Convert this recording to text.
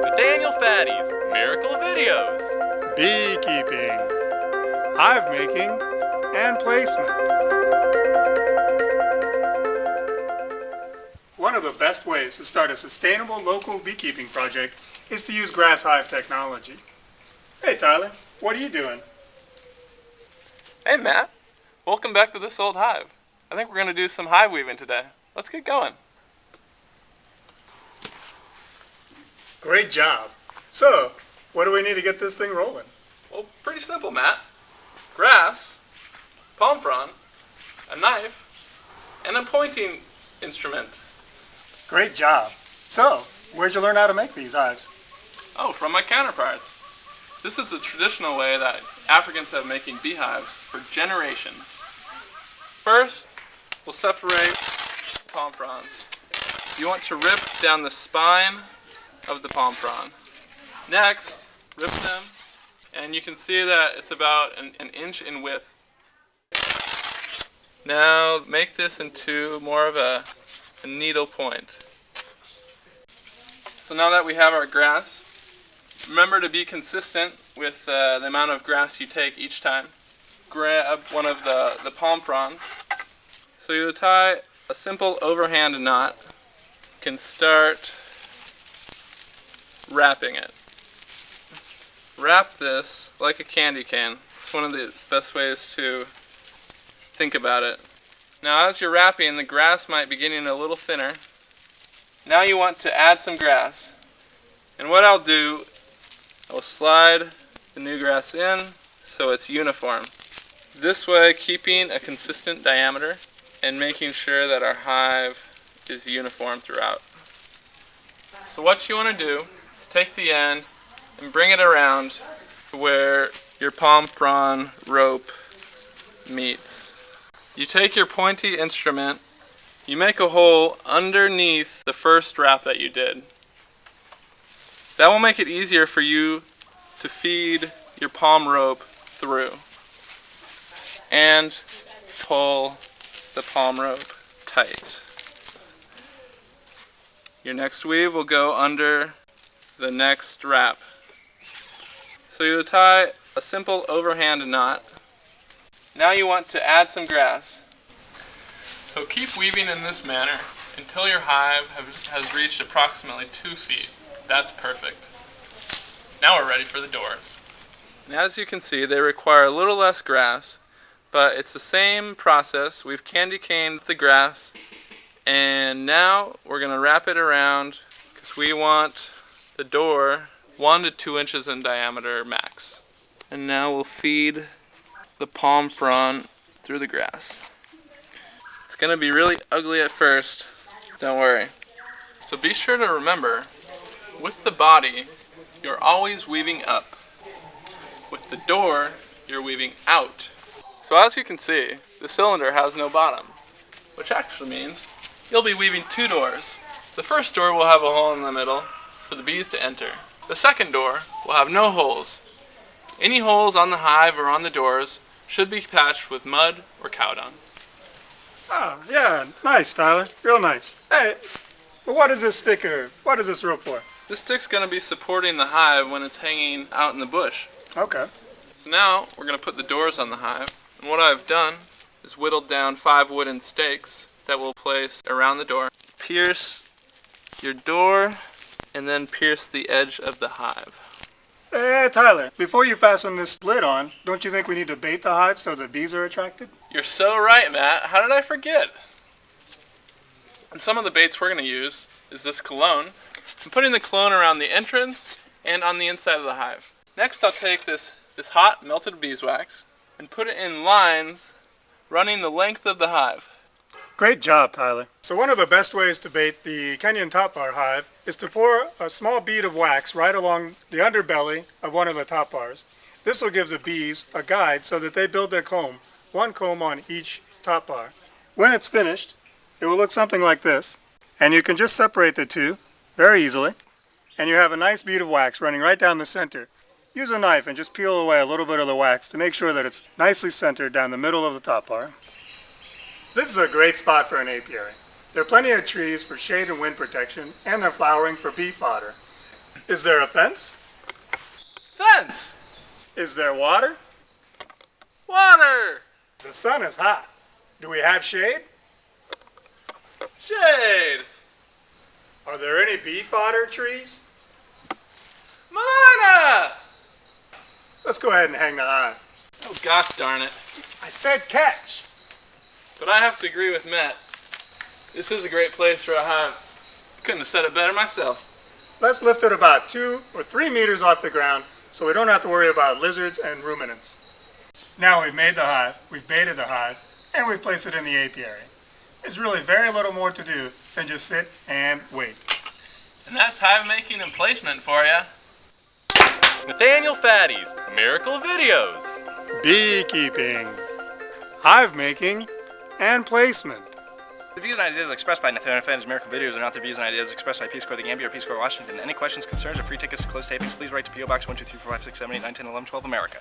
Nathaniel Fatty's Miracle Videos. Beekeeping, hive making, and placement. One of the best ways to start a sustainable local beekeeping project is to use grass hive technology. Hey Tyler, what are you doing? Hey Matt, welcome back to this old hive. I think we're going to do some hive weaving today. Let's get going. Great job. So, what do we need to get this thing rolling? Well, pretty simple, Matt. Grass, palm frond, a knife, and a pointing instrument. Great job. So, where'd you learn how to make these hives? Oh, from my counterparts. This is a traditional way that Africans have making beehives for generations. First, we'll separate palm fronds. You want to rip down the spine of the palm frond. Next, rip them, and you can see that it's about an inch in width. Now make this into more of a needle point. So now that we have our grass, remember to be consistent with the amount of grass you take each time. Grab one of the palm fronds. So you tie a simple overhand knot. You can start wrapping it. Wrap this like a candy cane. It's one of the best ways to think about it. Now as you're wrapping, the grass might be getting a little thinner. Now you want to add some grass. And what I'll do, I'll slide the new grass in so it's uniform. This way, keeping a consistent diameter and making sure that our hive is uniform throughout. So what you want to do is take the end and bring it around to where your palm frond rope meets. You take your pointy instrument, you make a hole underneath the first wrap that you did. That will make it easier for you to feed your palm rope through and pull the palm rope tight. Your next weave will go under the next wrap. So you tie a simple overhand knot. Now you want to add some grass. So keep weaving in this manner until your hive has reached approximately 2 feet. That's perfect. Now we're ready for the doors. And as you can see, they require a little less grass, but it's the same process. We've candy caned the grass, and now we're going to wrap it around because we want the door 1 to 2 inches in diameter max. And now we'll feed the palm frond through the grass. It's going to be really ugly at first, don't worry. So be sure to remember, with the body, you're always weaving up. With the door, you're weaving out. So as you can see, the cylinder has no bottom, which actually means you'll be weaving 2 doors. The first door will have a hole in the middle for the bees to enter. The second door will have no holes. Any holes on the hive or on the doors should be patched with mud or cow dung. Oh, yeah, nice Tyler, real nice. Hey, but what is this sticker? What is this rope for? This stick's going to be supporting the hive when it's hanging out in the bush. Okay. So now we're going to put the doors on the hive. And what I've done is whittled down 5 wooden stakes that we'll place around the door. Pierce your door and then pierce the edge of the hive. Hey Tyler, before you fasten this lid on, don't you think we need to bait the hive so the bees are attracted? You're so right, Matt. How did I forget? And some of the baits we're going to use is this cologne. I'm putting the cologne around the entrance and on the inside of the hive. Next I'll take this hot melted beeswax and put it in lines running the length of the hive. Great job, Tyler. So one of the best ways to bait the Kenyan top bar hive is to pour a small bead of wax right along the underbelly of one of the top bars. This will give the bees a guide so that they build their comb, 1 comb on each top bar. When it's finished, it will look something like this, and you can just separate the two very easily, and you have a nice bead of wax running right down the center. Use a knife and just peel away a little bit of the wax to make sure that it's nicely centered down the middle of the top bar. This is a great spot for an apiary. There are plenty of trees for shade and wind protection, and they're flowering for bee fodder. Is there a fence? Fence! Is there water? Water! The sun is hot. Do we have shade? Shade! Are there any bee fodder trees? Malina! Let's go ahead and hang the hive. Oh gosh darn it. I said catch. But I have to agree with Matt. This is a great place for a hive. Couldn't have said it better myself. Let's lift it about 2 or 3 meters off the ground so we don't have to worry about lizards and ruminants. Now we've made the hive, we've baited the hive, and we've placed it in the apiary. There's really very little more to do than just sit and wait. And that's hive making and placement for you. Nathaniel Fatty's Miracle Videos. Beekeeping, hive making, and placement. The views and ideas expressed by Nathaniel Fatty's Miracle Videos are not the views and ideas expressed by Peace Corps of the Gambia or Peace Corps of Washington. Any questions, concerns, or free tickets to closed tapings, please write to P.O. Box 123456789101112 America.